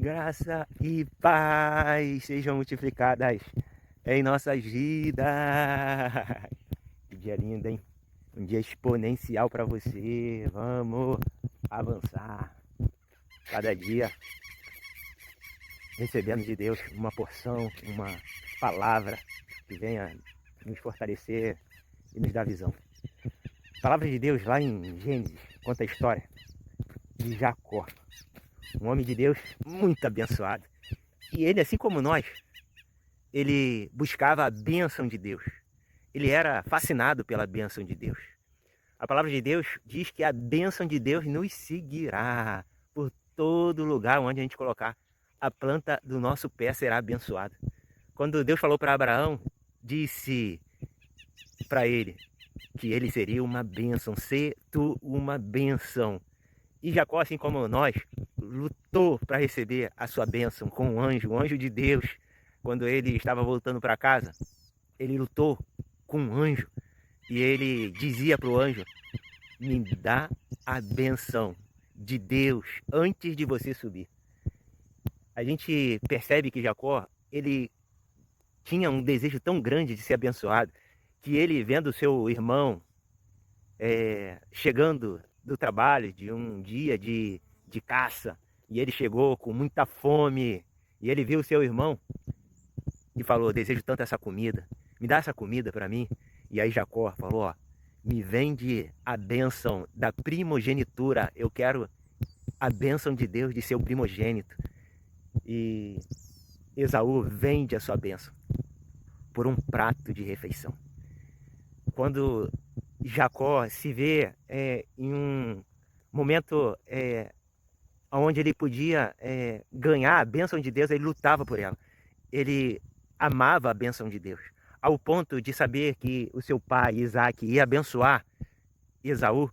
Graça e paz sejam multiplicadas em nossas vidas. Que dia lindo, hein? Um dia exponencial para você. Vamos avançar. Cada dia recebendo de Deus uma porção, uma palavra que venha nos fortalecer e nos dar visão. A palavra de Deus lá em Gênesis conta a história de Jacó, um homem de Deus muito abençoado. E ele, assim como nós, ele buscava a bênção de Deus. Ele era fascinado pela bênção de Deus. A palavra de Deus diz que a bênção de Deus nos seguirá por todo lugar onde a gente colocar. A planta do nosso pé será abençoada. Quando Deus falou para Abraão, disse para ele que ele seria uma bênção, ser tu uma bênção. E Jacó, assim como nós, lutou para receber a sua bênção com o anjo de Deus. Quando ele estava voltando para casa, ele lutou com um anjo e ele dizia para o anjo: me dá a bênção de Deus antes de você subir. A gente percebe que Jacó, ele tinha um desejo tão grande de ser abençoado, que ele, vendo seu irmão chegando do trabalho, de um dia de caça, e ele chegou com muita fome, e ele viu seu irmão e falou: desejo tanto essa comida, me dá essa comida para mim. E aí Jacó falou: ó, me vende a bênção da primogenitura, eu quero a bênção de Deus de ser o primogênito. E Esaú vende a sua bênção por um prato de refeição. Quando Jacó se vê em um momento onde ele podia ganhar a bênção de Deus, ele lutava por ela. Ele amava a bênção de Deus, ao ponto de saber que o seu pai, Isaac, ia abençoar Esaú.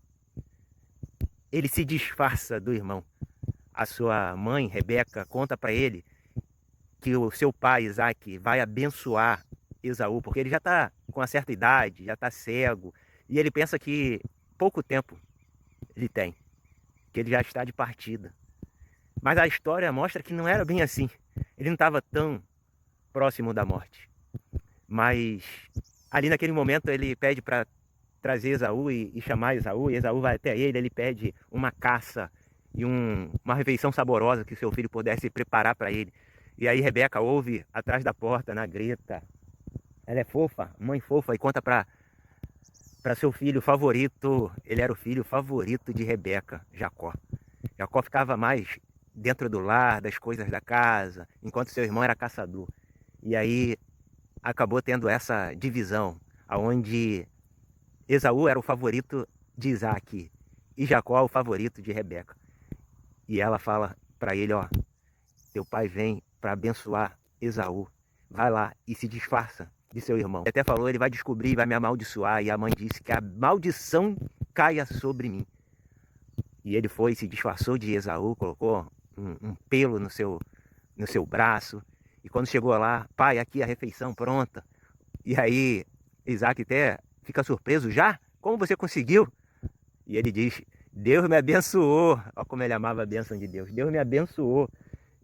Ele se disfarça do irmão. A sua mãe, Rebeca, conta para ele que o seu pai, Isaac, vai abençoar Esaú, porque ele já está com uma certa idade, já está cego, e ele pensa que pouco tempo ele tem, que ele já está de partida. Mas a história mostra que não era bem assim. Ele não estava tão próximo da morte. Mas ali naquele momento ele pede para trazer Esaú e chamar Esaú, e Esaú vai até ele pede uma caça e uma refeição saborosa que seu filho pudesse preparar para ele. E aí Rebeca ouve atrás da porta, na grita. Ela é fofa, mãe fofa, e conta para seu filho favorito. Ele era o filho favorito de Rebeca, Jacó. Jacó ficava mais dentro do lar, das coisas da casa, enquanto seu irmão era caçador. E aí acabou tendo essa divisão, onde Esaú era o favorito de Isaac e Jacó o favorito de Rebeca. E ela fala para ele: ó, teu pai vem para abençoar Esaú, vai lá e se disfarça de seu irmão. Ele até falou: ele vai descobrir e vai me amaldiçoar. E a mãe disse que a maldição caia sobre mim. E ele foi, se disfarçou de Esaú, colocou um pelo no seu braço. E quando chegou lá: pai, aqui a refeição pronta. E aí Isaac até fica surpreso: já? Como você conseguiu? E ele diz: Deus me abençoou. Olha como ele amava a bênção de Deus. Deus me abençoou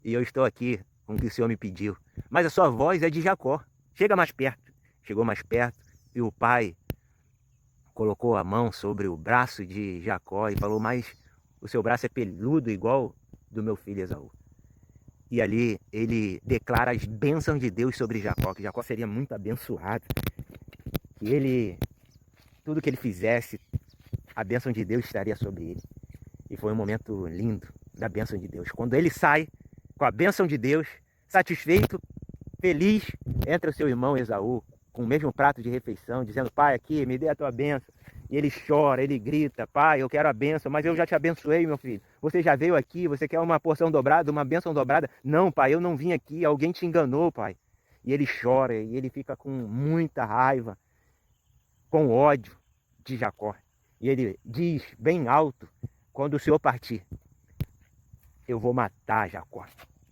e eu estou aqui com o que o Senhor me pediu. Mas a sua voz é de Jacó. Chega mais perto. Chegou mais perto e o pai colocou a mão sobre o braço de Jacó e falou: mas o seu braço é peludo igual do meu filho Esaú. E ali ele declara as bênçãos de Deus sobre Jacó, que Jacó seria muito abençoado, que ele, tudo que ele fizesse, a bênção de Deus estaria sobre ele. E foi um momento lindo da bênção de Deus. Quando ele sai com a bênção de Deus, satisfeito, feliz, entra o seu irmão Esaú com o mesmo prato de refeição, dizendo: pai, aqui, me dê a tua bênção. E ele chora, ele grita: pai, eu quero a bênção, mas eu já te abençoei, meu filho. Você já veio aqui, você quer uma porção dobrada, uma bênção dobrada? Não, pai, eu não vim aqui, alguém te enganou, pai. E ele chora, e ele fica com muita raiva, com ódio de Jacó. E ele diz bem alto: quando o Senhor partir, eu vou matar Jacó.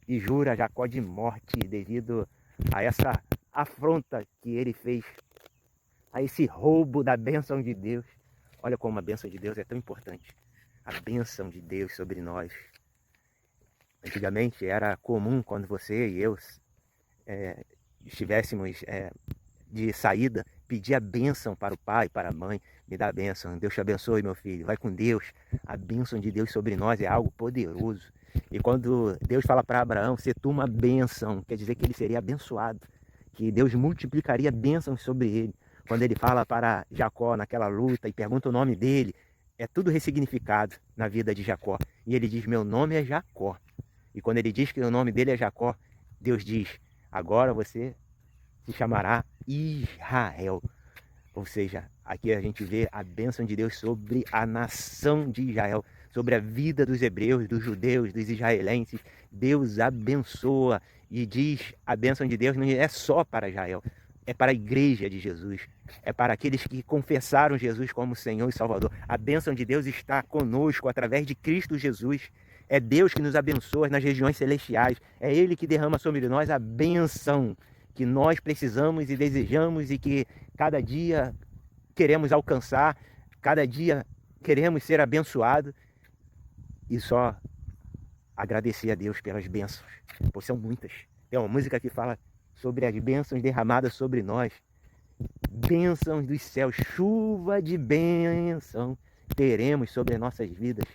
E jura Jacó de morte devido a essa afronta que ele fez, a esse roubo da bênção de Deus. Olha como a bênção de Deus é tão importante. A bênção de Deus sobre nós. Antigamente era comum quando você e eu estivéssemos de saída, pedir a bênção para o pai, para a mãe. Me dá a bênção, Deus te abençoe, meu filho, vai com Deus. A bênção de Deus sobre nós é algo poderoso. E quando Deus fala para Abraão, ser tu uma bênção, quer dizer que ele seria abençoado, que Deus multiplicaria bênçãos sobre ele. Quando ele fala para Jacó naquela luta e pergunta o nome dele, é tudo ressignificado na vida de Jacó. E ele diz, meu nome é Jacó. E quando ele diz que o nome dele é Jacó, Deus diz, agora você se chamará Israel. Ou seja, aqui a gente vê a bênção de Deus sobre a nação de Israel, sobre a vida dos hebreus, dos judeus, dos israelenses. Deus abençoa e diz a bênção de Deus não é só para Israel, é para a igreja de Jesus, é para aqueles que confessaram Jesus como Senhor e Salvador. A bênção de Deus está conosco através de Cristo Jesus. É Deus que nos abençoa nas regiões celestiais. É Ele que derrama sobre nós a bênção que nós precisamos e desejamos e que cada dia queremos alcançar, cada dia queremos ser abençoados e só agradecer a Deus pelas bênçãos, pois são muitas. Tem uma música que fala sobre as bênçãos derramadas sobre nós. Bênçãos dos céus, chuva de bênção teremos sobre nossas vidas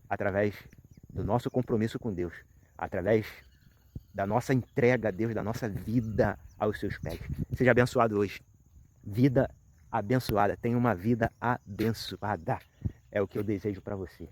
através do nosso compromisso com Deus, através da nossa entrega a Deus, da nossa vida aos seus pés. Seja abençoado hoje. Vida abençoada. Tenha uma vida abençoada. É o que eu desejo para você.